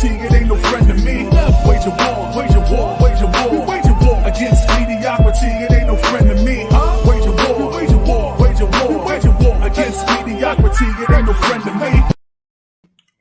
mediocrity, it ain't no friend to me. Wage a war, wage a war, wage a war, wage a war against mediocrity, it ain't no friend to me. Wage a war, wage a war, wage a war, wage a war against mediocrity, it ain't no friend to me.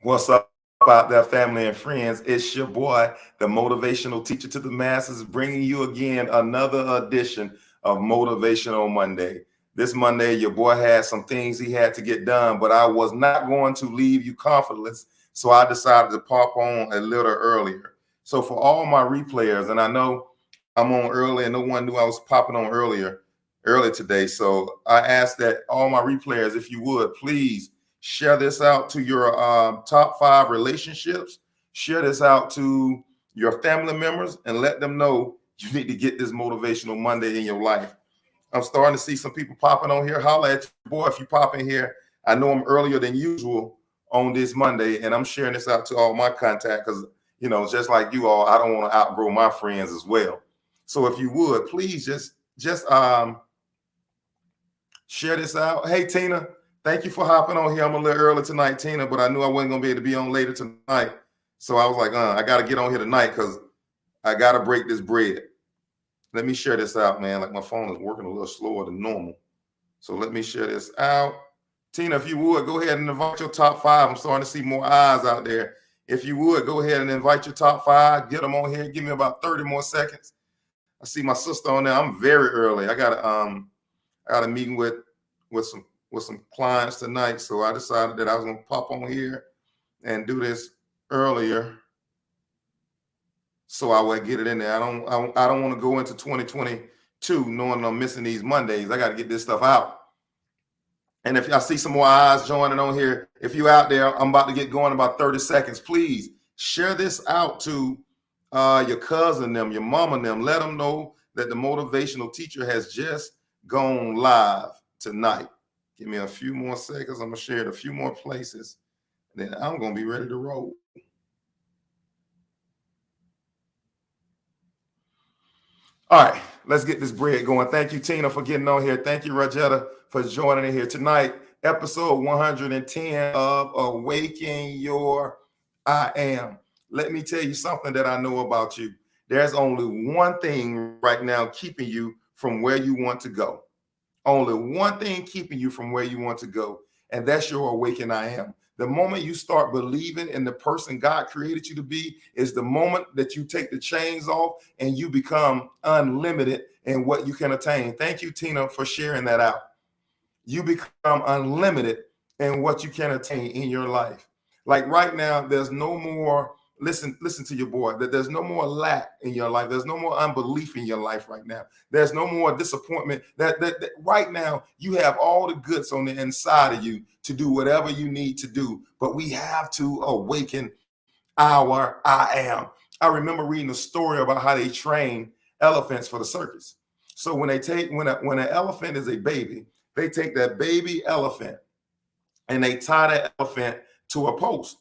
What's up out there, family and friends? It's your boy, the motivational teacher to the masses, bringing you again another edition of Motivational Monday. This Monday, your boy had some things he had to get done, but I was not going to leave you comfortless, so I decided to pop on a little earlier. So for all my replayers, and I know I'm on early and no one knew I was popping on early today, so I asked that all my replayers, if you would, please share this out to your top 5 relationships. Share this out to your family members and let them know you need to get this Motivational Monday in your life. I'm starting to see some people popping on here. Holla at your boy if you pop in here. I know I'm earlier than usual on this Monday, and I'm sharing this out to all my contact because, you know, just like you all, I don't want to outgrow my friends as well. So if you would, please just share this out. Hey, Tina, thank you for hopping on here. I'm a little early tonight, Tina, but I knew I wasn't going to be able to be on later tonight. So I was like, I got to get on here tonight because I got to break this bread. Let me share this out, man. Like my phone is working a little slower than normal. So let me share this out. Tina, if you would, go ahead and invite your top 5. I'm starting to see more eyes out there. If you would, go ahead and invite your top 5. Get them on here. Give me about 30 more seconds. I see my sister on there. I'm very early. I got a meeting with some clients tonight. So I decided that I was going to pop on here and do this earlier, so I would get it in there. I don't want to go into 2022 knowing I'm missing these Mondays. I got to get this stuff out. And if I see some more eyes joining on here, if you're out there, I'm about to get going in about 30 seconds. Please share this out to your cousin, them, your mama, them. Let them know that the motivational teacher has just gone live tonight. Give me a few more seconds. I'm going to share it a few more places. Then I'm going to be ready to roll. All right, let's get this bread going. Thank you, Tina, for getting on here. Thank you, Rajetta, for joining in here tonight. Episode 110 of Awaken Your I Am. Let me tell you something that I know about you. There's only one thing right now keeping you from where you want to go. Only one thing keeping you from where you want to go, and that's your Awaken I Am. The moment you start believing in the person God created you to be is the moment that you take the chains off and you become unlimited in what you can attain. Thank you, Tina, for sharing that out. You become unlimited in what you can attain in your life. Like right now, there's no more, listen to your boy, that there's no more lack in your life. There's no more unbelief in your life right now. There's no more disappointment. That right now, you have all the goods on the inside of you to do whatever you need to do. But we have to awaken our I am. I remember reading a story about how they train elephants for the circus. So when an elephant is a baby, they take that baby elephant and they tie that elephant to a post.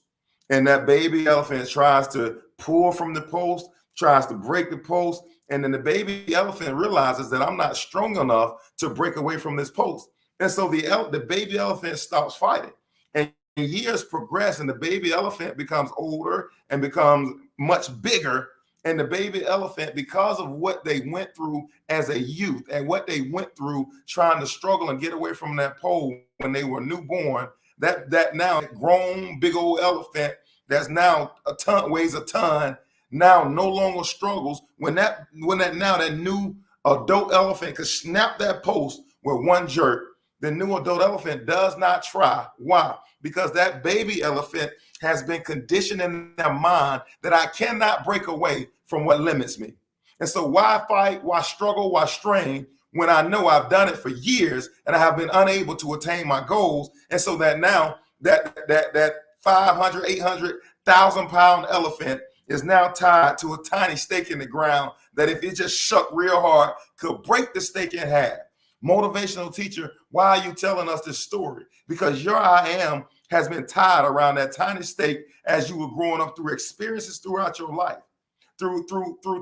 And that baby elephant tries to pull from the post, tries to break the post. And then the baby elephant realizes that I'm not strong enough to break away from this post. And so the baby elephant stops fighting. And years progress and the baby elephant becomes older and becomes much bigger. And the baby elephant, because of what they went through as a youth and what they went through trying to struggle and get away from that pole when they were newborn, that now grown big old elephant that's now weighs a ton, now no longer struggles when that new adult elephant could snap that post with one jerk. The new adult elephant does not try. Why? Because that baby elephant has been conditioned in their mind that I cannot break away from what limits me. And so why fight, why struggle, why strain when I know I've done it for years and I have been unable to attain my goals? And so that now that 500, 800,000 pound elephant is now tied to a tiny stake in the ground that if it just shook real hard could break the stake in half. Motivational teacher, why are you telling us this story? Because your I am has been tied around that tiny stake as you were growing up through experiences throughout your life, through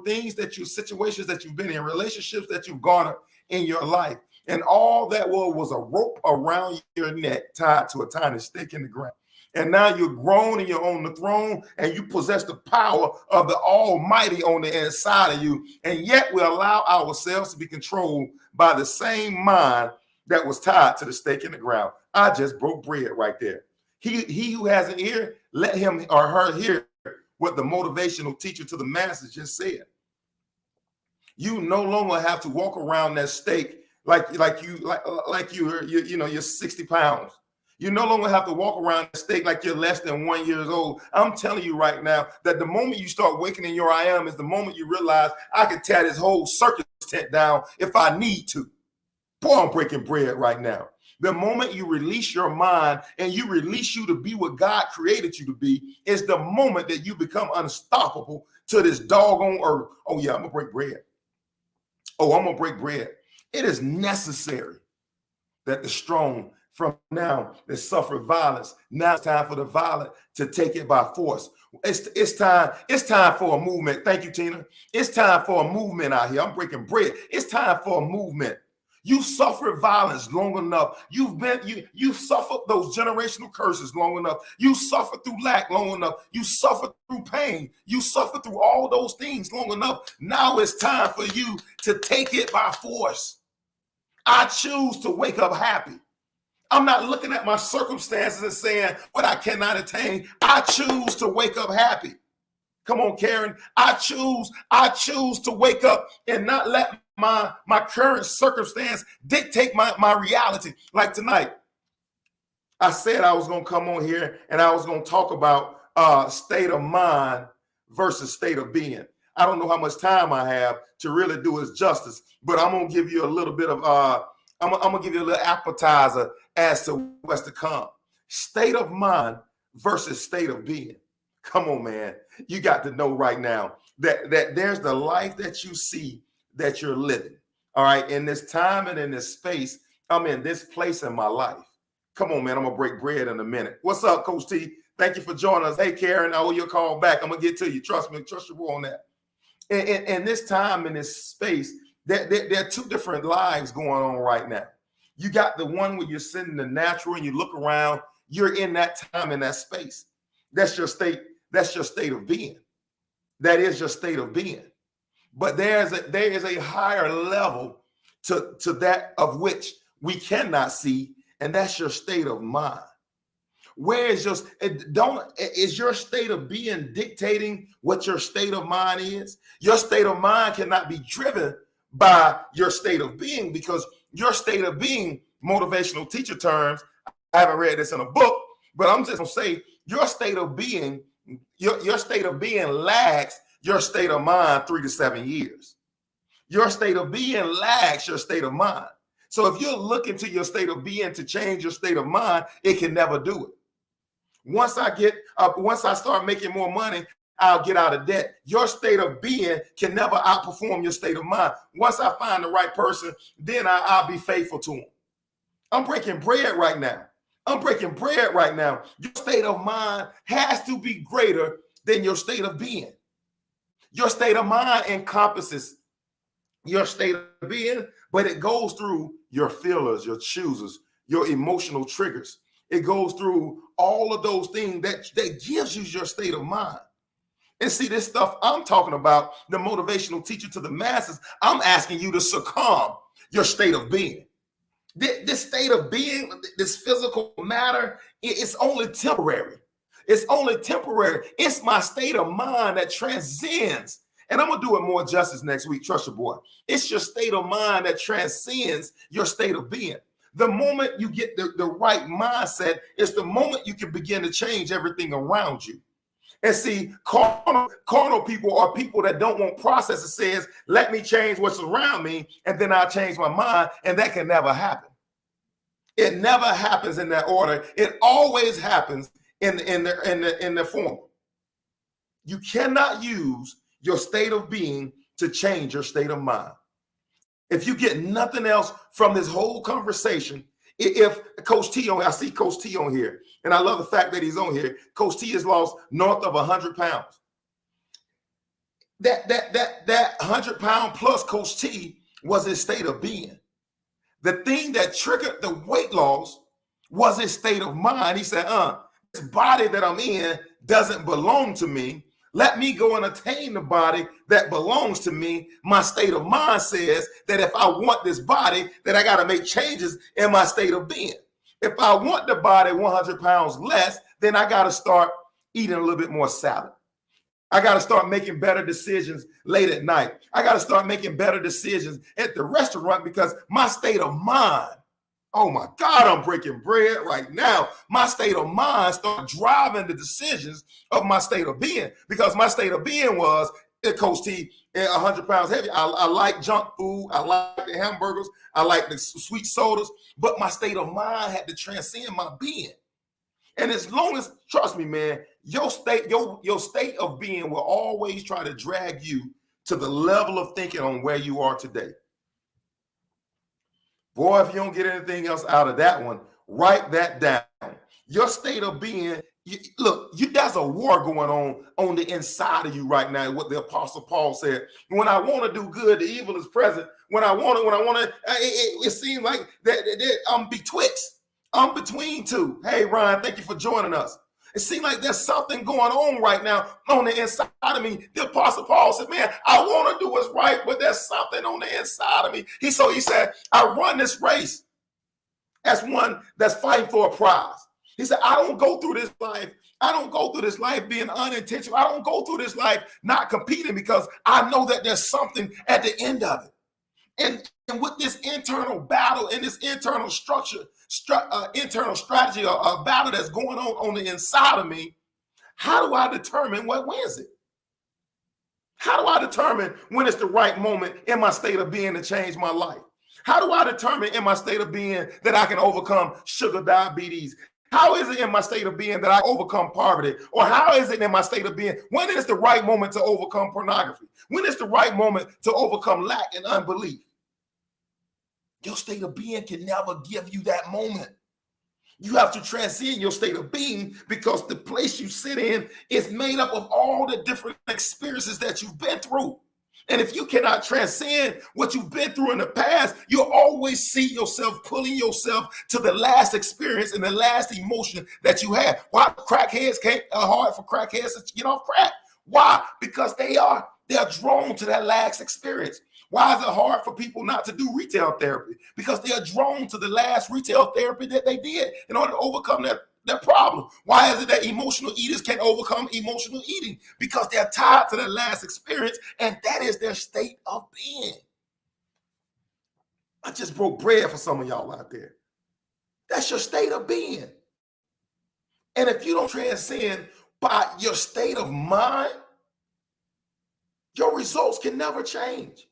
things situations that you've been in, relationships that you've garnered in your life. And all that was a rope around your neck tied to a tiny stake in the ground. And now you're grown and you're on the throne and you possess the power of the Almighty on the inside of you. And yet we allow ourselves to be controlled by the same mind that was tied to the stake in the ground. I just broke bread right there. He who has an ear, let him or her hear what the motivational teacher to the masses just said. You no longer have to walk around that stake like you're 60 pounds. You no longer have to walk around the stake like you're less than 1 year old. I'm telling you right now that the moment you start waking your I am is the moment you realize I can tear this whole circus tent down if I need to. Boy, I'm breaking bread right now. The moment you release your mind and you release you to be what God created you to be is the moment that you become unstoppable to this doggone earth. Oh yeah, I'm gonna break bread. Oh, I'm gonna break bread. It is necessary that the strong from now that suffer violence, now it's time for the violent to take it by force. It's time for a movement. Thank you, Tina. It's time for a movement out here. I'm breaking bread. It's time for a movement. You suffered violence long enough. You've suffered those generational curses long enough. You suffered through lack long enough. You suffered through pain. You suffered through all those things long enough. Now it's time for you to take it by force. I choose to wake up happy. I'm not looking at my circumstances and saying what I cannot attain. I choose to wake up happy. Come on, Karen. I choose to wake up and not let my current circumstance dictate my reality. Like tonight, I said I was going to come on here and I was going to talk about state of mind versus state of being. I don't know how much time I have to really do it justice, but I'm going to give you a little bit of I'm gonna give you a little appetizer as to what's to come. State of mind versus state of being. Come on, man. You got to know right now that there's the life that you see that you're living. All right. In this time and in this space, I'm in this place in my life. Come on, man. I'm gonna break bread in a minute. What's up, Coach T? Thank you for joining us. Hey, Karen, I owe you a call back. I'm gonna get to you. Trust me, trust your boy on that. In this time, in this space, there are two different lives going on right now. You got the one where you're sitting in the natural and you look around, you're in that time, in that space. That's your state. That's your state of being. That is your state of being. But there is a higher level to that of which we cannot see, and that's your state of mind. Where is is your state of being dictating what your state of mind is? Your state of mind cannot be driven by your state of being, because your state of being, motivational teacher terms, I haven't read this in a book, but I'm just gonna say your state of being, your state of being lags your state of mind 3 to 7 years. Your state of being lags your state of mind. So if you're looking to your state of being to change your state of mind, it can never do it. Once I start making more money, I'll get out of debt. Your state of being can never outperform your state of mind. Once I find the right person, then I'll be faithful to him. I'm breaking bread right now. I'm breaking bread right now. Your state of mind has to be greater than your state of being. Your state of mind encompasses your state of being, but it goes through your feelers, your choosers, your emotional triggers. It goes through all of those things that gives you your state of mind. And see, this stuff I'm talking about, the motivational teacher to the masses, I'm asking you to succumb your state of being. This state of being, this physical matter, it's only temporary. It's only temporary. It's my state of mind that transcends. And I'm going to do it more justice next week. Trust your boy. It's your state of mind that transcends your state of being. The moment you get the right mindset is the moment you can begin to change everything around you. And see, carnal people are people that don't want process. It says, let me change what's around me, and then I'll change my mind. And that can never happen. It never happens in that order. It always happens in the form. You cannot use your state of being to change your state of mind. If you get nothing else from this whole conversation, if Coach T I see Coach T on here, and I love the fact that he's on here. Coach T has lost north of 100 pounds. That 100-pound plus Coach T was his state of being. The thing that triggered the weight loss was his state of mind. He said, body that I'm in doesn't belong to me. Let me go and attain the body that belongs to me. My state of mind says that if I want this body, that I got to make changes in my state of being. If I want the body 100 pounds less, then I got to start eating a little bit more salad. I got to start making better decisions late at night. I got to start making better decisions at the restaurant because my state of mind, oh my God, I'm breaking bread right now. My state of mind started driving the decisions of my state of being, because my state of being was, Coach T, 100 pounds heavy. I like junk food. I like the hamburgers. I like the sweet sodas. But my state of mind had to transcend my being. And as long as, trust me, man, your state of being will always try to drag you to the level of thinking on where you are today. Boy, if you don't get anything else out of that one, write that down. Your state of being, there's a war going on the inside of you right now. What the Apostle Paul said: when I want to do good, the evil is present. When I want to, it seems like that I'm betwixt. I'm between two. Hey, Ryan, thank you for joining us. It seems like there's something going on right now on the inside of me. The Apostle Paul said, man, I want to do what's right, but there's something on the inside of me. He said, I run this race as one that's fighting for a prize. He said, I don't go through this life. I don't go through this life being unintentional. I don't go through this life not competing, because I know that there's something at the end of it. And with this internal battle and this internal structure, internal strategy, or a battle that's going on the inside of me, how do I determine what wins it? How do I determine when it's the right moment in my state of being to change my life? How do I determine in my state of being that I can overcome sugar diabetes? How is it in my state of being that I overcome poverty? Or how is it in my state of being, when is the right moment to overcome pornography? When is the right moment to overcome lack and unbelief? Your state of being can never give you that moment. You have to transcend your state of being, because the place you sit in is made up of all the different experiences that you've been through. And if you cannot transcend what you've been through in the past, you'll always see yourself pulling yourself to the last experience and the last emotion that you had. Why crackheads can't hard for crackheads to get off crack? Why? Because they're drawn to that last experience. Why is it hard for people not to do retail therapy? Because they are drawn to the last retail therapy that they did in order to overcome that problem. Why is it that emotional eaters can't overcome emotional eating? Because they're tied to that last experience, and that is their state of being. I just broke bread for some of y'all out there. That's your state of being. And if you don't transcend by your state of mind, your results can never change.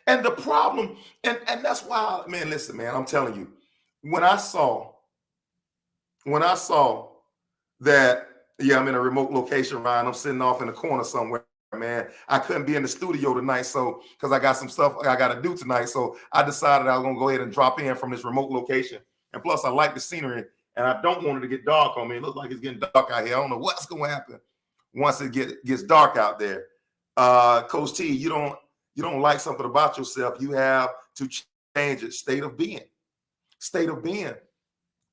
And the problem, and that's why, man, listen, man, I'm telling you, when I saw that, yeah, I'm in a remote location, Ryan, I'm sitting off in a corner somewhere, man. I couldn't be in the studio tonight, so, because I got some stuff I got to do tonight. So I decided I was going to go ahead and drop in from this remote location. And plus, I like the scenery, and I don't want it to get dark on me. It looks like it's getting dark out here. I don't know what's going to happen once it gets dark out there. Coach T, you don't like something about yourself, you have to change it. State of being.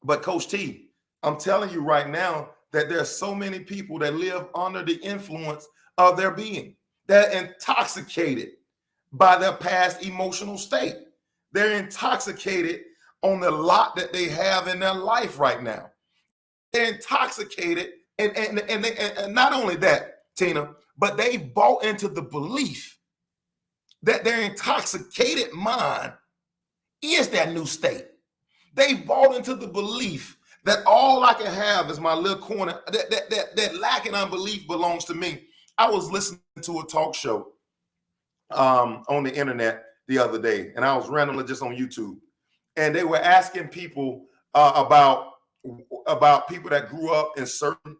But Coach T, I'm telling you right now that there's so many people that live under the influence of their being. They're intoxicated by their past emotional state. They're intoxicated on the lot that they have in their life right now. They're intoxicated, and not only that, Tina, but they've bought into the belief that their intoxicated mind is their new state. They've bought into the belief that all I can have is my little corner, that lack and unbelief belongs to me. I was listening to a talk show on the internet the other day, and I was randomly just on YouTube, and they were asking people about people that grew up in certain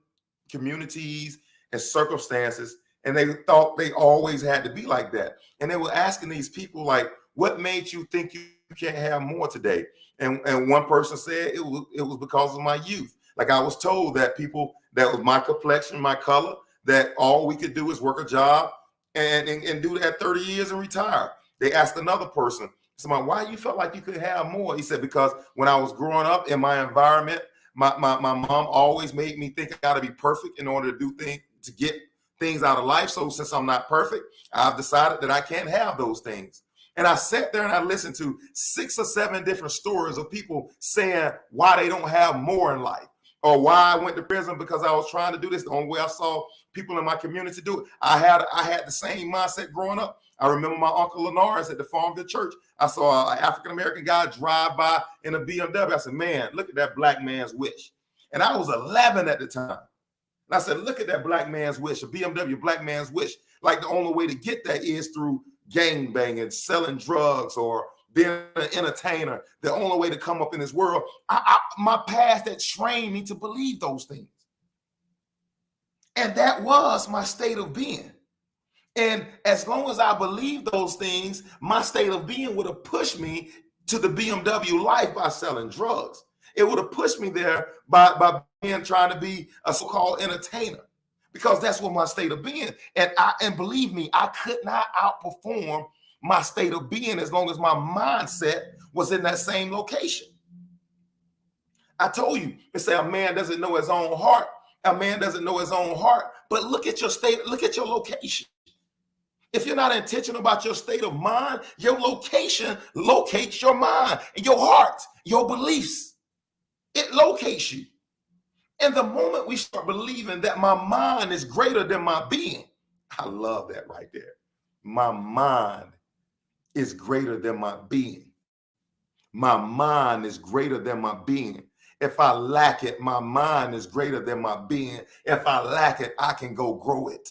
communities and circumstances, and they thought they always had to be like that. And they were asking these people, like, what made you think you can't have more today? And one person said it was because of my youth. Like, I was told that people that was my complexion, my color, that all we could do is work a job and do that 30 years and retire. They asked another person, why you felt like you could have more? He said, because when I was growing up in my environment, My mom always made me think I got to be perfect in order to do things, to get things out of life. So since I'm not perfect, I've decided that I can't have those things. And I sat there and I listened to 6 or 7 different stories of people saying why they don't have more in life, or why I went to prison because I was trying to do this. The only way I saw people in my community do it. I had the same mindset growing up. I remember my uncle Linares at the Farmville Church. I saw an African-American guy drive by in a BMW. I said, man, look at that black man's wish. And I was 11 at the time. And I said, look at that black man's wish, a BMW black man's wish. Like the only way to get that is through gang banging, selling drugs, or being an entertainer. The only way to come up in this world. My past that trained me to believe those things. And that was my state of being. And as long as I believed those things, my state of being would have pushed me to the BMW life by selling drugs. It would have pushed me there by trying to be a so-called entertainer, because that's what my state of being. And believe me, I could not outperform my state of being as long as my mindset was in that same location. I told you, they say a man doesn't know his own heart. A man doesn't know his own heart. But look at your state, look at your location. If you're not intentional about your state of mind, your location locates your mind and your heart, your beliefs. It locates you. And the moment we start believing that my mind is greater than my being, I love that right there. My mind is greater than my being. My mind is greater than my being. If I lack it, my mind is greater than my being. If I lack it, I can go grow it.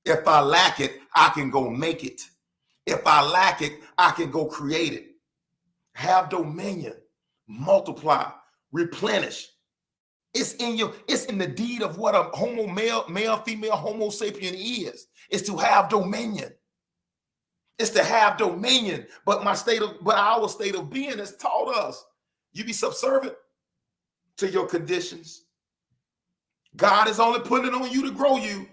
If I lack it, I can go make it. If I lack it, I can go create it. Have dominion, multiply, replenish. It's in the deed of what a male, female, homo sapien is. It's to have dominion. It's to have dominion. But our state of being has taught us, you be subservient to your conditions. God is only putting it on you to grow you.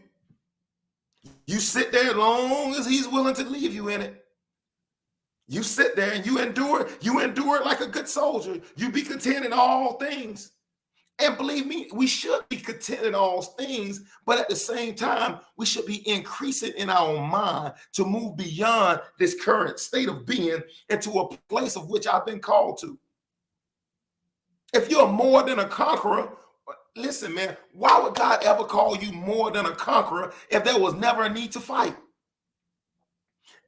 You sit there as long as he's willing to leave you in it. You sit there and you endure it like a good soldier. You be content in all things. And believe me, we should be content in all things, but at the same time, we should be increasing in our mind to move beyond this current state of being into a place of which I've been called to. If you're more than a conqueror, listen, man, why would God ever call you more than a conqueror if there was never a need to fight?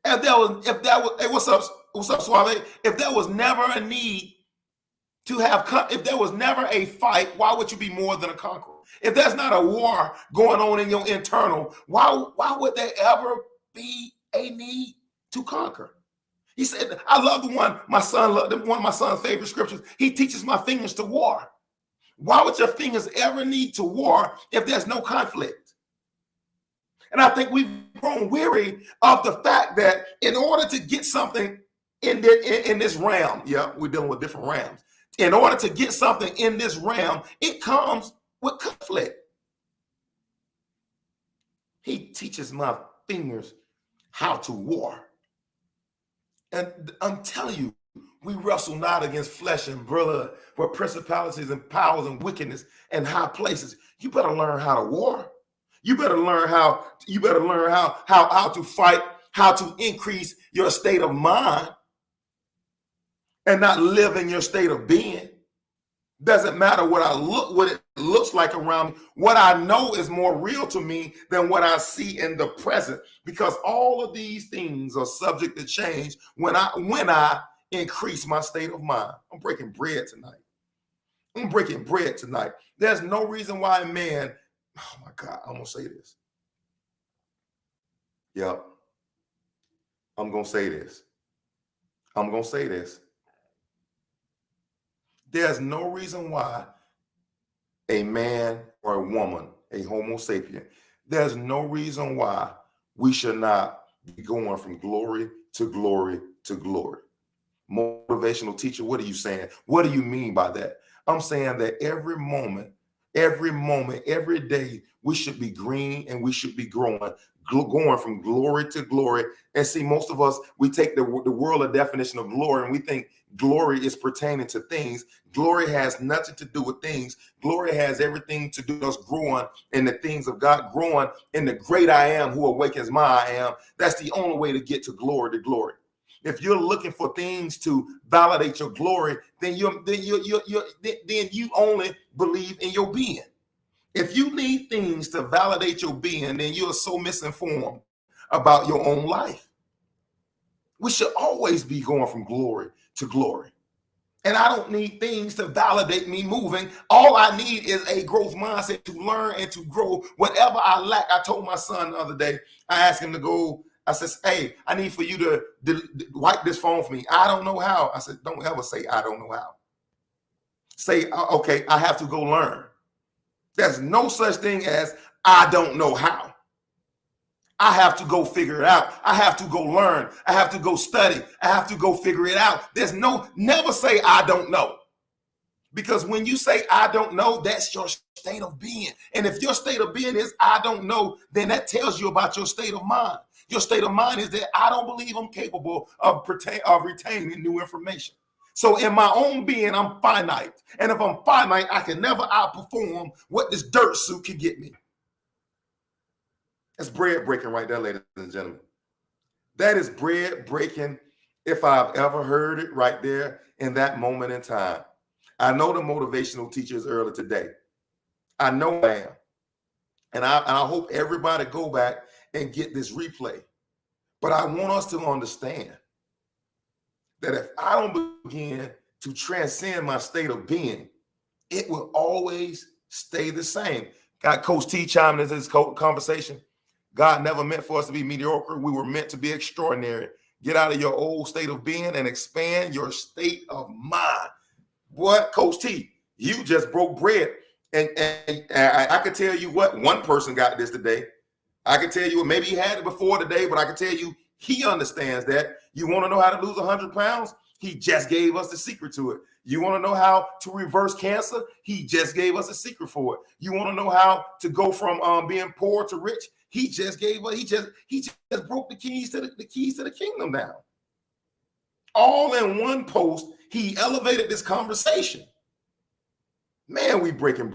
What's up, Suave? If there was never a need to have, if there was never a fight, why would you be more than a conqueror? If there's not a war going on in your internal, why would there ever be a need to conquer? He said, I love one of my son's favorite scriptures. He teaches my fingers to war. Why would your fingers ever need to war if there's no conflict? And I think we've grown weary of the fact that in order to get something in this realm, yeah, we're dealing with different realms. In order to get something in this realm, it comes with conflict. He teaches my fingers how to war. And I'm telling you, we wrestle not against flesh and blood, but principalities and powers and wickedness and high places. You better learn how to war. You better learn how to fight, how to increase your state of mind and not live in your state of being. Doesn't matter what it looks like around me. What I know is more real to me than what I see in the present, because all of these things are subject to change when I increase my state of mind. I'm breaking bread tonight. There's no reason why a man, oh my God, I'm gonna say this. Yep. I'm gonna say this. There's no reason why a man or a woman, a homo sapien, there's no reason why we should not be going from glory to glory to glory. Motivational teacher, what are you saying? What do you mean by that? I'm saying that every moment Every moment, every day, we should be green and we should be growing, going from glory to glory. And see, most of us, we take the world definition of glory and we think glory is pertaining to things. Glory has nothing to do with things. Glory has everything to do with us growing in the things of God, growing in the great I am who awakens my I am. That's the only way to get to glory. If you're looking for things to validate your glory, then you only believe in your being. If you need things to validate your being, then you are so misinformed about your own life. We should always be going from glory to glory. And I don't need things to validate me moving. All I need is a growth mindset to learn and to grow whatever I lack. I told my son the other day, I asked him to go, I said, hey, I need for you to wipe this phone for me. I don't know how. I said, don't ever say, I don't know how. Say, okay, I have to go learn. There's no such thing as, I don't know how. I have to go figure it out. I have to go learn. I have to go study. I have to go figure it out. Never say, I don't know. Because when you say, I don't know, that's your state of being. And if your state of being is, I don't know, then that tells you about your state of mind. Your state of mind is that I don't believe I'm capable of retaining new information. So in my own being, I'm finite. And if I'm finite, I can never outperform what this dirt suit can get me. That's bread breaking right there, ladies and gentlemen. That is bread breaking if I've ever heard it right there in that moment in time. I know the motivational teachers earlier today. I know I am. And I hope everybody go back and get this replay. But I want us to understand that if I don't begin to transcend my state of being, it will always stay the same. Got Coach T chiming into this conversation. God never meant for us to be mediocre. We were meant to be extraordinary. Get out of your old state of being and expand your state of mind. What, Coach T, you just broke bread. And I could tell you what, one person got this today. I could tell you, maybe he had it before today, but I can tell you, he understands that. You want to know how to lose 100 pounds? He just gave us the secret to it. You want to know how to reverse cancer? He just gave us a secret for it. You want to know how to go from being poor to rich? He just gave us. He just broke the keys to the kingdom down. All in one post, he elevated this conversation. Man, we breaking.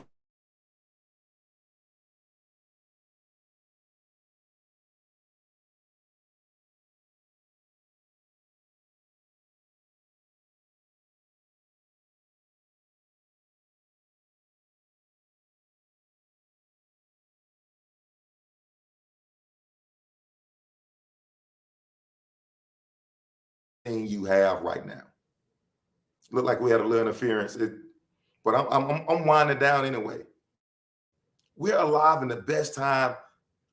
You have right now. Look like we had a little interference, but I'm winding down anyway. We're alive in the best time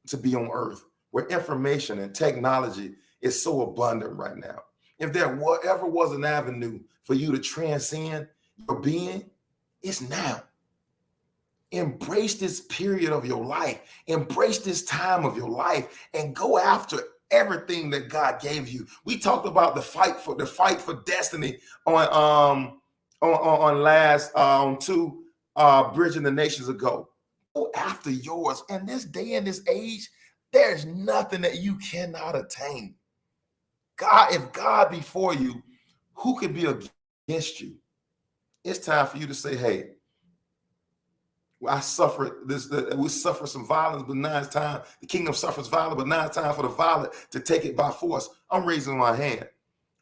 to be on earth, where information and technology is so abundant right now. If there ever was an avenue for you to transcend your being, it's now. Embrace this period of your life. Embrace this time of your life and go after everything that God gave you. We talked about the fight for destiny on two Bridging the Nations ago. Go after yours. And this day and this age, there's nothing that you cannot attain. God, if God be for you, who could be against you? It's time for you to say, hey, I suffer this. We suffer some violence, but now it's time. The kingdom suffers violence, but now it's time for the violent to take it by force. I'm raising my hand.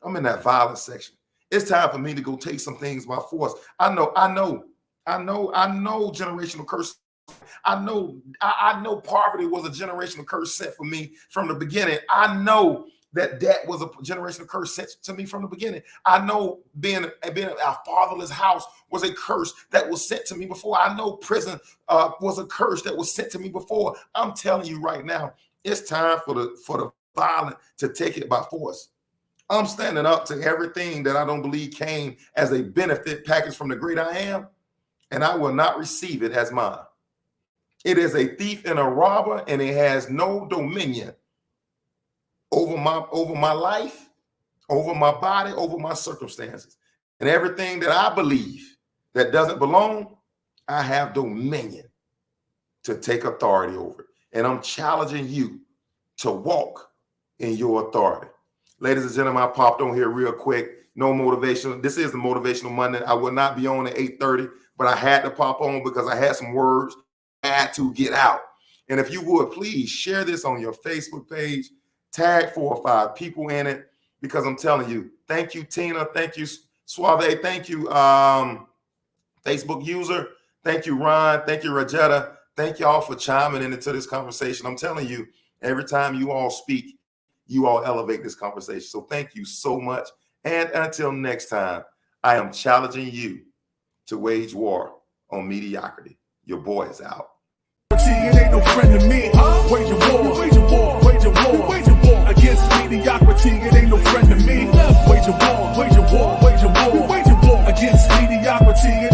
I'm in that violence section. It's time for me to go take some things by force. I know generational curse. I know poverty was a generational curse sent for me from the beginning. I know that was a generational curse sent to me from the beginning. I know being a fatherless house was a curse that was sent to me before. I know prison was a curse that was sent to me before. I'm telling you right now, it's time for the violent to take it by force. I'm standing up to everything that I don't believe came as a benefit package from the great I am, and I will not receive it as mine. It is a thief and a robber, and it has no dominion over my life, over my body, over my circumstances. And everything that I believe that doesn't belong, I have dominion to take authority over it. And I'm challenging you to walk in your authority. Ladies and gentlemen, I popped on here real quick. No motivation. This is the Motivational Monday. I will not be on at 8:30, but I had to pop on because I had some words I had to get out. And if you would, please share this on your Facebook page. Tag 4 or 5 people in it, because I'm telling you, thank you, Tina. Thank you, Suave. Thank you, Facebook user. Thank you, Ron. Thank you, Rajetta. Thank y'all for chiming into this conversation. I'm telling you, every time you all speak, you all elevate this conversation. So thank you so much. And until next time, I am challenging you to wage war on mediocrity. Your boy is out. It ain't no friend to me. Wage a war, wage a war, wage a war, wage a war against mediocrity. It